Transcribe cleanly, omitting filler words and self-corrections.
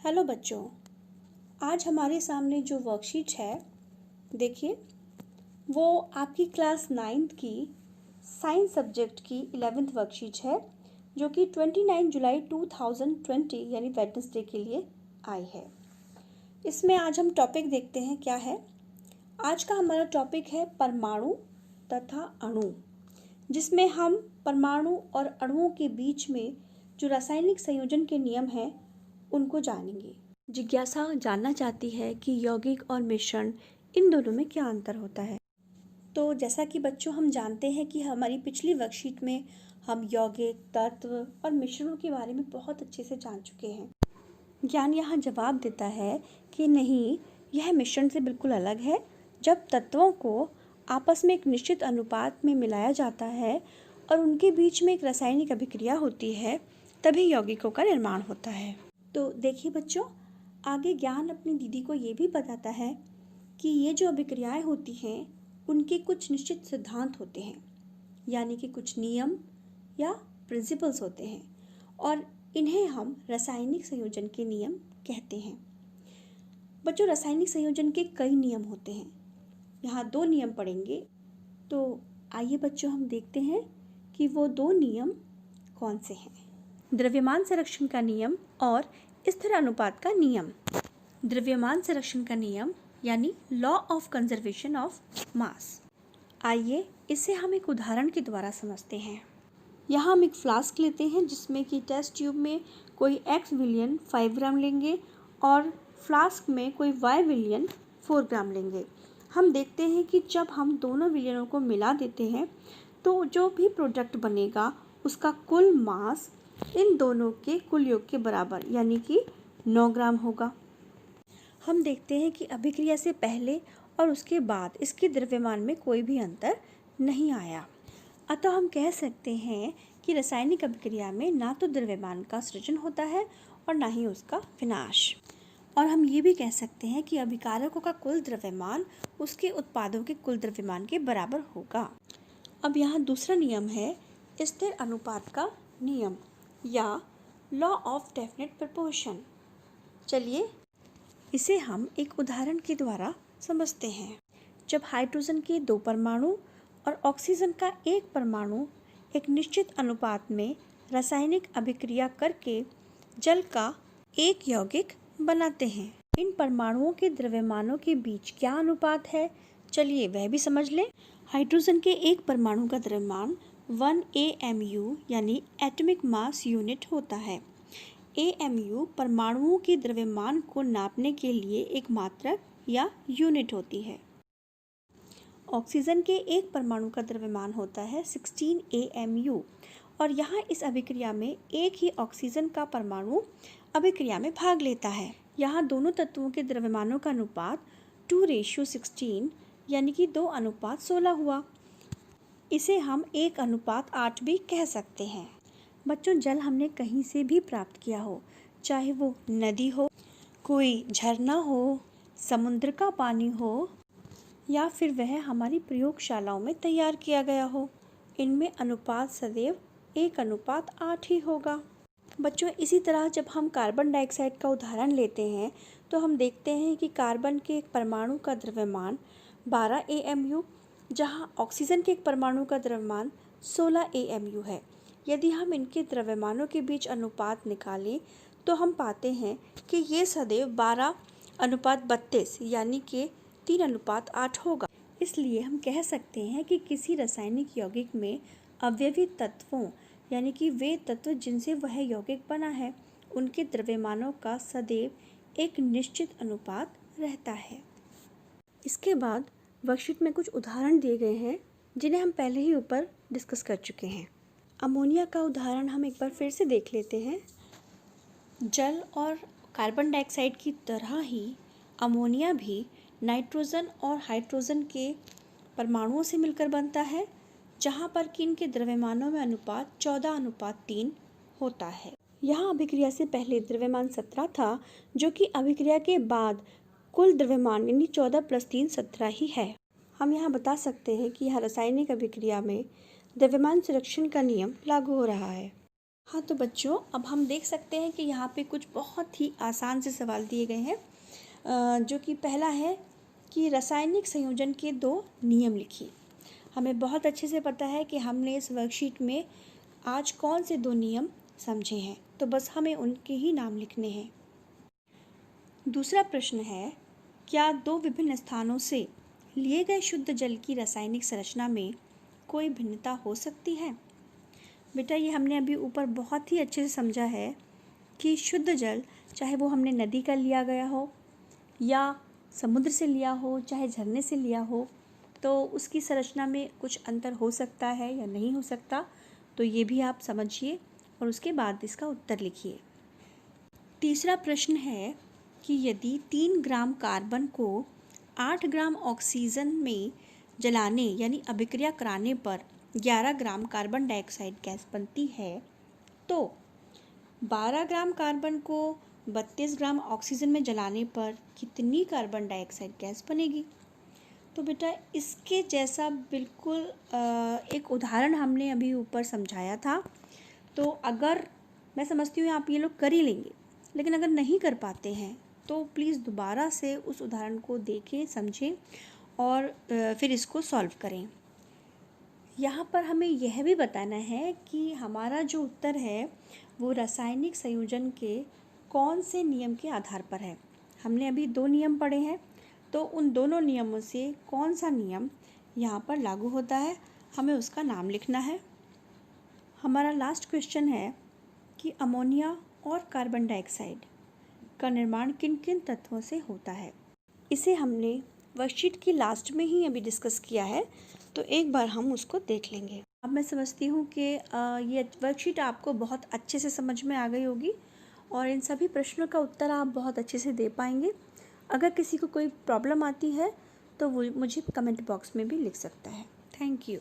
Hello बच्चों, आज हमारे सामने जो वर्कशीट है, देखिए वो आपकी क्लास 9th की साइंस सब्जेक्ट की 11th वर्कशीट है, जो कि 29 जुलाई 2020 यानी वेडनेसडे के लिए आई है। इसमें आज हम टॉपिक देखते हैं क्या है। आज का हमारा टॉपिक है परमाणु तथा अणु, जिसमें हम परमाणु और अणुओं के बीच में जो रासायनिक संयोजन के नियम हैं उनको जानेंगे। जिज्ञासा जानना चाहती है कि यौगिक और मिश्रण इन दोनों में क्या अंतर होता है। तो जैसा कि बच्चों हम जानते हैं कि हमारी पिछली वर्कशीट में हम यौगिक, तत्व और मिश्रणों के बारे में बहुत अच्छे से जान चुके हैं। ज्ञान यहाँ जवाब देता है कि नहीं, यह मिश्रण से बिल्कुल अलग है। जब तत्वों को आपस में एक निश्चित अनुपात में मिलाया जाता है और उनके बीच में एक रासायनिक अभिक्रिया होती है, तभी यौगिकों का निर्माण होता है। तो देखिए बच्चों, आगे ज्ञान अपनी दीदी को ये भी बताता है कि ये जो अभिक्रियाएं होती हैं उनके कुछ निश्चित सिद्धांत होते हैं, यानी कि कुछ नियम या प्रिंसिपल्स होते हैं, और इन्हें हम रासायनिक संयोजन के नियम कहते हैं। बच्चों, रासायनिक संयोजन के कई नियम होते हैं। यहाँ 2 नियम पढ़ेंगे, तो आइए बच्चों हम देखते हैं कि वो 2 नियम कौन से हैं। द्रव्यमान संरक्षण का नियम और स्थिर अनुपात का नियम। द्रव्यमान संरक्षण का नियम यानी law of conservation of mass. आइए इसे हम एक उदाहरण के द्वारा समझते हैं। यहाँ हम एक फ्लास्क लेते हैं जिसमें कि टेस्ट ट्यूब में कोई x विलयन 5 ग्राम लेंगे और फ्लास्क में कोई y विलयन 4 ग्राम लेंगे। हम देखते हैं कि जब हम दोनों विलयनों को मिला देते हैं तो जो भी प्रोडक्ट बनेगा उसका कुल मास इन दोनों के कुल योग के बराबर यानी कि 9 ग्राम होगा। हम देखते हैं कि अभिक्रिया से पहले और उसके बाद इसके द्रव्यमान में कोई भी अंतर नहीं आया। अतः हम कह सकते हैं कि रासायनिक अभिक्रिया में ना तो द्रव्यमान का सृजन होता है और ना ही उसका विनाश। और हम ये भी कह सकते हैं कि अभिकारकों का कुल द्रव्यमान उसके उत्पादों के कुल द्रव्यमान के बराबर होगा। अब यहाँ दूसरा नियम है स्थिर अनुपात का नियम या लॉ ऑफ डेफिनेट प्रोपोर्शन। चलिए इसे हम एक उदाहरण के द्वारा समझते हैं। जब हाइड्रोजन के 2 परमाणु और ऑक्सीजन का 1 परमाणु एक निश्चित अनुपात में रासायनिक अभिक्रिया करके जल का एक यौगिक बनाते हैं, इन परमाणुओं के द्रव्यमानों के बीच क्या अनुपात है, चलिए वह भी समझ लें। हाइड्रोजन के 1 परमाणु का द्रव्यमान 1 AMU यानी एटॉमिक मास यूनिट होता है। AMU परमाणुओं के द्रव्यमान को नापने के लिए एक मात्रक या यूनिट होती है। ऑक्सीजन के 1 परमाणु का द्रव्यमान होता है 16 AMU और यहाँ इस अभिक्रिया में एक ही ऑक्सीजन का परमाणु अभिक्रिया में भाग लेता है। यहाँ दोनों तत्वों के द्रव्यमानों का अनुपात 2:16 यानी कि 2:16 हुआ। इसे हम 1:8 भी कह सकते हैं। बच्चों, जल हमने कहीं से भी प्राप्त किया हो, चाहे वो नदी हो, कोई झरना हो, समुद्र का पानी हो या फिर वह हमारी प्रयोगशालाओं में तैयार किया गया हो, इनमें अनुपात सदैव 1:8 ही होगा। बच्चों, इसी तरह जब हम कार्बन डाइऑक्साइड का उदाहरण लेते हैं तो हम देखते हैं कि कार्बन के एक परमाणु का द्रव्यमान 12 AMU, जहाँ ऑक्सीजन के एक परमाणु का द्रव्यमान 16 AMU है। यदि हम इनके द्रव्यमानों के बीच अनुपात निकालें तो हम पाते हैं कि ये सदैव 12:32 यानी कि 3:8 होगा। इसलिए हम कह सकते हैं कि किसी रासायनिक यौगिक में अवयवी तत्वों यानी कि वे तत्व जिनसे वह यौगिक बना है, उनके द्रव्यमानों का सदैव एक निश्चित अनुपात रहता है। इसके बाद वर्कशीट में कुछ उदाहरण दिए गए हैं जिन्हें हम पहले ही ऊपर डिस्कस कर चुके हैं। अमोनिया का उदाहरण हम एक बार फिर से देख लेते हैं। जल और कार्बन डाइऑक्साइड की तरह ही अमोनिया भी नाइट्रोजन और हाइड्रोजन के परमाणुओं से मिलकर बनता है, जहाँ पर कि इनके द्रव्यमानों में अनुपात 14:3 होता है। यहाँ अभिक्रिया से पहले द्रव्यमान 17 था, जो कि अभिक्रिया के बाद कुल द्रव्यमान यानी 14 + 3 17 ही है। हम यहाँ बता सकते हैं कि यहाँ रासायनिक अभिक्रिया में द्रव्यमान संरक्षण का नियम लागू हो रहा है। हाँ तो बच्चों, अब हम देख सकते हैं कि यहाँ पे कुछ बहुत ही आसान से सवाल दिए गए हैं, जो कि पहला है कि रासायनिक संयोजन के 2 नियम लिखिए। हमें बहुत अच्छे से पता है कि हमने इस वर्कशीट में आज कौन से 2 नियम समझे हैं, तो बस हमें उनके ही नाम लिखने हैं। दूसरा प्रश्न है, क्या 2 विभिन्न स्थानों से लिए गए शुद्ध जल की रासायनिक संरचना में कोई भिन्नता हो सकती है? बेटा, ये हमने अभी ऊपर बहुत ही अच्छे से समझा है कि शुद्ध जल, चाहे वो हमने नदी का लिया गया हो या समुद्र से लिया हो, चाहे झरने से लिया हो, तो उसकी संरचना में कुछ अंतर हो सकता है या नहीं हो सकता, तो ये भी आप समझिए और उसके बाद इसका उत्तर लिखिए। तीसरा प्रश्न है कि यदि 3 ग्राम कार्बन को 8 ग्राम ऑक्सीजन में जलाने यानी अभिक्रिया कराने पर 11 ग्राम कार्बन डाइऑक्साइड गैस बनती है, तो 12 ग्राम कार्बन को 32 ग्राम ऑक्सीजन में जलाने पर कितनी कार्बन डाइऑक्साइड गैस बनेगी? तो बेटा, इसके जैसा बिल्कुल एक उदाहरण हमने अभी ऊपर समझाया था। तो अगर मैं समझती हूँ आप ये लोग कर ही लेंगे, लेकिन अगर नहीं कर पाते हैं तो प्लीज़ दोबारा से उस उदाहरण को देखें, समझें और फिर इसको सॉल्व करें। यहाँ पर हमें यह भी बताना है कि हमारा जो उत्तर है वो रासायनिक संयोजन के कौन से नियम के आधार पर है। हमने अभी 2 नियम पढ़े हैं, तो उन दोनों नियमों से कौन सा नियम यहाँ पर लागू होता है, हमें उसका नाम लिखना है। हमारा लास्ट क्वेश्चन है कि अमोनिया और कार्बन डाइऑक्साइड का निर्माण किन किन तत्वों से होता है। इसे हमने वर्कशीट की लास्ट में ही अभी डिस्कस किया है, तो एक बार हम उसको देख लेंगे। अब मैं समझती हूँ कि ये वर्कशीट आपको बहुत अच्छे से समझ में आ गई होगी और इन सभी प्रश्नों का उत्तर आप बहुत अच्छे से दे पाएंगे। अगर किसी को कोई प्रॉब्लम आती है तो वो मुझे कमेंट बॉक्स में भी लिख सकता है। Thank you.